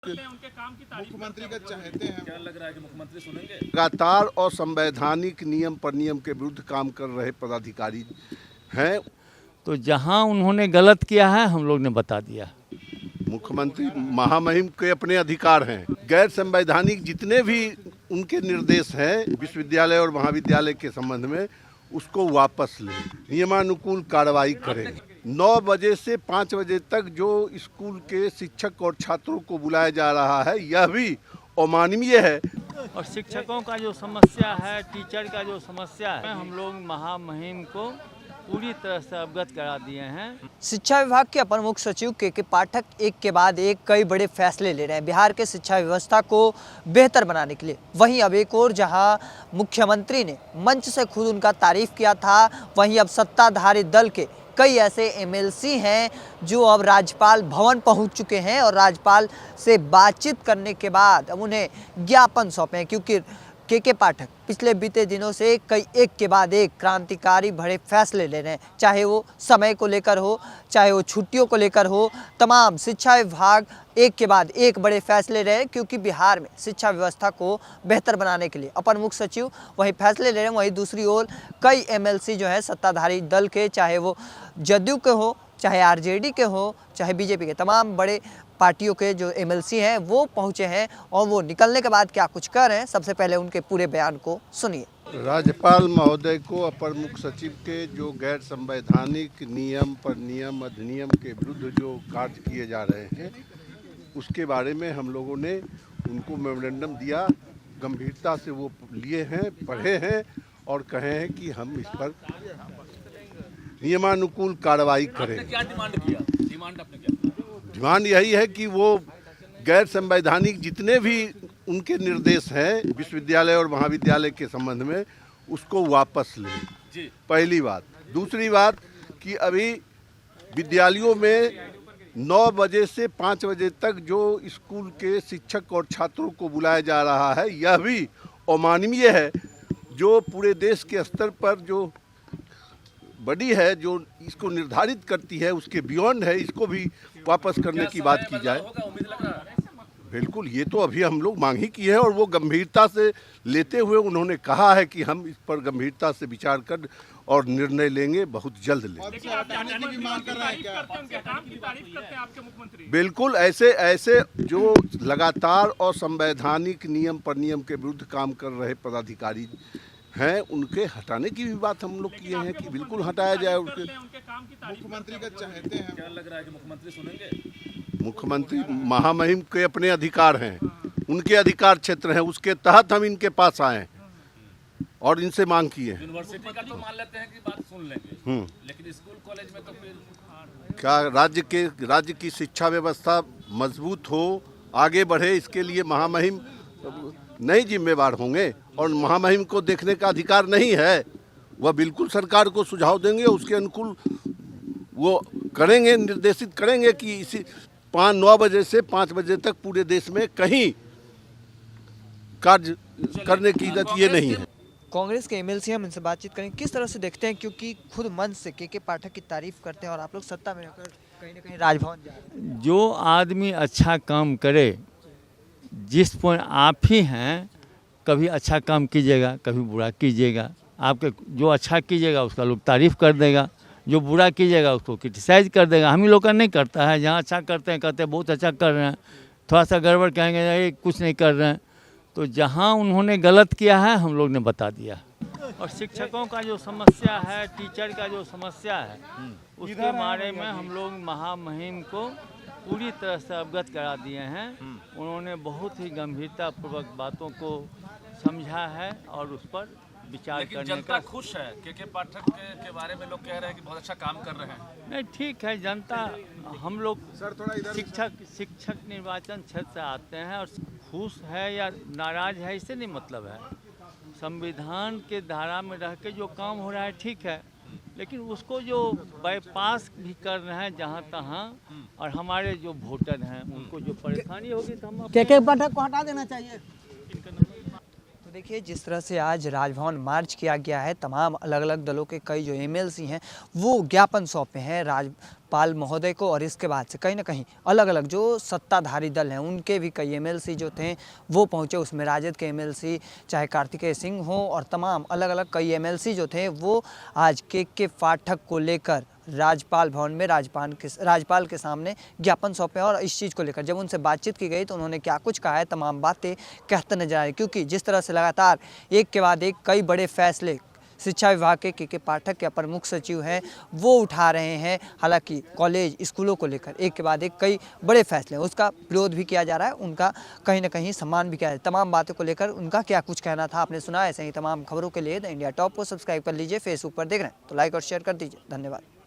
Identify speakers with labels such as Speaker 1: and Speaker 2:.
Speaker 1: उनके काम की मुख्यमंत्री का चाहते हैं।
Speaker 2: क्या लग रहा है कि मुख्यमंत्री सुनेंगे?
Speaker 3: लगातार और संवैधानिक नियम पर नियम के विरुद्ध काम कर रहे पदाधिकारी हैं।
Speaker 4: तो जहां उन्होंने गलत किया है हम लोग ने बता दिया।
Speaker 3: मुख्यमंत्री महामहिम के अपने अधिकार हैं। गैर संवैधानिक जितने भी उनके निर्देश हैं विश्वविद्यालय और महाविद्यालय के संबंध में उसको वापस लें, नियमानुकूल कार्रवाई करें। 9 बजे से 5 बजे तक जो स्कूल के शिक्षक और छात्रों को बुलाया जा रहा है यह भी अमानवीय है।
Speaker 4: और शिक्षकों का जो समस्या है, टीचर का जो समस्या है, हम लोग महामहिम को पूरी तरह से अवगत करा दिए हैं।
Speaker 5: शिक्षा विभाग के अपर मुख्य सचिव के पाठक एक के बाद एक कई बड़े फैसले ले रहे हैं बिहार के शिक्षा व्यवस्था को बेहतर बनाने के लिए। वहीं अब एक और जहां मुख्यमंत्री ने मंच से खुद उनका तारीफ किया था, वहीं अब सत्ताधारी दल के कई ऐसे एमएलसी हैं जो अब राज्यपाल भवन पहुंच चुके हैं और राज्यपाल से बातचीत करने के बाद अब उन्हें ज्ञापन सौंपे हैं, क्योंकि के पाठक पिछले बीते दिनों से कई एक के बाद एक क्रांतिकारी बड़े फैसले ले रहे हैं, चाहे वो समय को लेकर हो, चाहे वो छुट्टियों को लेकर हो। तमाम शिक्षा विभाग एक के बाद एक बड़े फैसले ले रहे हैं, क्योंकि बिहार में शिक्षा व्यवस्था को बेहतर बनाने के लिए अपर मुख्य सचिव वही फैसले ले रहे हैं। वहीं दूसरी ओर कई एमएलसी जो है सत्ताधारी दल के, चाहे वो जदयू के हो, चाहे आरजेडी के हो, चाहे बीजेपी के, तमाम बड़े पार्टियों के जो एमएलसी हैं वो पहुंचे हैं और वो निकलने के बाद क्या कुछ कर रहे हैं, सबसे पहले उनके पूरे बयान को सुनिए।
Speaker 3: राज्यपाल महोदय को अपर मुख्य सचिव के जो गैर संवैधानिक नियम पर नियम अधिनियम के विरुद्ध जो कार्य किए जा रहे हैं उसके बारे में हम लोगों ने उनको मेमोरेंडम दिया। गंभीरता से वो लिए हैं, पढ़े हैं और कहे हैं कि हम इस पर नियमानुकूल कार्रवाई करें।
Speaker 2: क्या डिमांड किया? डिमांड आपने क्या?
Speaker 3: डिमांड यही है कि वो गैर संवैधानिक जितने भी उनके निर्देश हैं विश्वविद्यालय और महाविद्यालय के संबंध में उसको वापस लें, पहली बात। दूसरी बात कि अभी विद्यालयों में 9 बजे से 5 बजे तक जो स्कूल के शिक्षक और छात्रों को बुलाया जा रहा है यह भी अमानवीय है। जो पूरे देश के स्तर पर जो बड़ी है जो इसको निर्धारित करती है उसके बियॉन्ड है, इसको भी वापस करने की बात की जाए। बिल्कुल, ये तो अभी हम लोग मांग ही की है और वो गंभीरता से लेते हुए उन्होंने कहा है कि हम इस पर गंभीरता से विचार कर और निर्णय लेंगे, बहुत जल्द लेंगे। बिल्कुल, ऐसे जो लगातार और संवैधानिक नियम पर नियम के विरुद्ध काम कर रहे पदाधिकारी हैं उनके हटाने की भी बात हम लोग किए हैं कि बिल्कुल हटाया जाए। उनके
Speaker 1: मुख्यमंत्री का चाहते हैं।
Speaker 2: क्या लग रहा है कि मुख्यमंत्री सुनेंगे?
Speaker 3: मुख्यमंत्री महामहिम के अपने अधिकार हैं, उनके अधिकार क्षेत्र हैं, उसके तहत हम इनके पास आए और इनसे मांग की है।
Speaker 2: यूनिवर्सिटी का तो मान लेते हैं कि बात सुन लेंगे, लेकिन स्कूल कॉलेज में तो फिर
Speaker 3: क्या राज्य की शिक्षा व्यवस्था मजबूत हो, आगे बढ़े, इसके लिए महामहिम नहीं जिम्मेवार होंगे और महामहिम को देखने का अधिकार नहीं है। वह बिल्कुल सरकार को सुझाव देंगे, उसके अनुकूल वो करेंगे, निर्देशित करेंगे कि इसी 9 बजे से 5 बजे तक पूरे देश में कहीं कार्य करने की इजाजत ये नहीं है।
Speaker 5: कांग्रेस के एमएलसी हम इनसे बातचीत करेंगे, किस तरह से देखते हैं, क्योंकि खुद मंच से के पाठक की तारीफ करते हैं और आप लोग सत्ता में रहकर कहीं ना कहीं राजभवन जा रहे हैं।
Speaker 4: जो आदमी अच्छा काम करे, जिस पर आप ही हैं, कभी अच्छा काम कीजिएगा कभी बुरा कीजिएगा। आपके जो अच्छा कीजिएगा उसका लोग तारीफ़ कर देगा, जो बुरा कीजिएगा उसको क्रिटिसाइज कर देगा। हम ही लोग का नहीं करता है, जहाँ अच्छा करते हैं कहते हैं बहुत अच्छा कर रहे हैं, थोड़ा सा गड़बड़ कहेंगे ये कुछ नहीं कर रहे हैं। तो जहाँ उन्होंने गलत किया है हम लोग ने बता दिया। और शिक्षकों का जो समस्या है, टीचर का जो समस्या है, उसके बारे में हम लोग महामहिम को पूरी तरह से अवगत करा दिए हैं। उन्होंने बहुत ही गंभीरतापूर्वक बातों को समझा है और उस पर विचार करने का।
Speaker 2: जनता खुश है के पाठक के बारे में, लोग कह रहे हैं कि बहुत अच्छा काम कर रहे हैं।
Speaker 4: नहीं, ठीक है, जनता, हम लोग शिक्षक निर्वाचन क्षेत्र से आते हैं और खुश है या नाराज है इससे नहीं मतलब है। संविधान के धारा में रह के जो काम हो रहा है ठीक है, लेकिन उसको जो बाईपास भी कर रहे हैं जहाँ तहाँ, और हमारे जो वोटर हैं उनको जो परेशानी होगी तो हम
Speaker 5: के पाठक को हटा देना चाहिए। तो देखिए जिस तरह से आज राजभवन मार्च किया गया है, तमाम अलग अलग दलों के कई जो एमएलसी हैं वो ज्ञापन सौंपे हैं पाल महोदय को, और इसके बाद से कहीं ना कहीं अलग अलग जो सत्ताधारी दल हैं उनके भी कई एमएलसी जो थे वो पहुंचे। उसमें राजद के एमएलसी चाहे कार्तिकेय सिंह हो और तमाम अलग अलग कई एमएलसी जो थे वो आज के पाठक को लेकर राज्यपाल भवन में राज्यपाल के सामने ज्ञापन सौंपे। और इस चीज़ को लेकर जब उनसे बातचीत की गई तो उन्होंने क्या कुछ कहा है, तमाम बातें कहते नजर आ रही, क्योंकि जिस तरह से लगातार एक के बाद एक कई बड़े फैसले शिक्षा विभाग के पाठक के अपर मुख्य सचिव हैं वो उठा रहे हैं। हालांकि कॉलेज स्कूलों को लेकर एक के बाद एक कई बड़े फैसले हैं, उसका विरोध भी किया जा रहा है, उनका कहीं ना कहीं सम्मान भी किया जा रहा है। तमाम बातों को लेकर उनका क्या कुछ कहना था आपने सुना। ऐसे ही तमाम खबरों के लिए द इंडिया टॉप को सब्सक्राइब कर लीजिए। फेसबुक पर देख रहे हैं तो लाइक और शेयर कर दीजिए। धन्यवाद।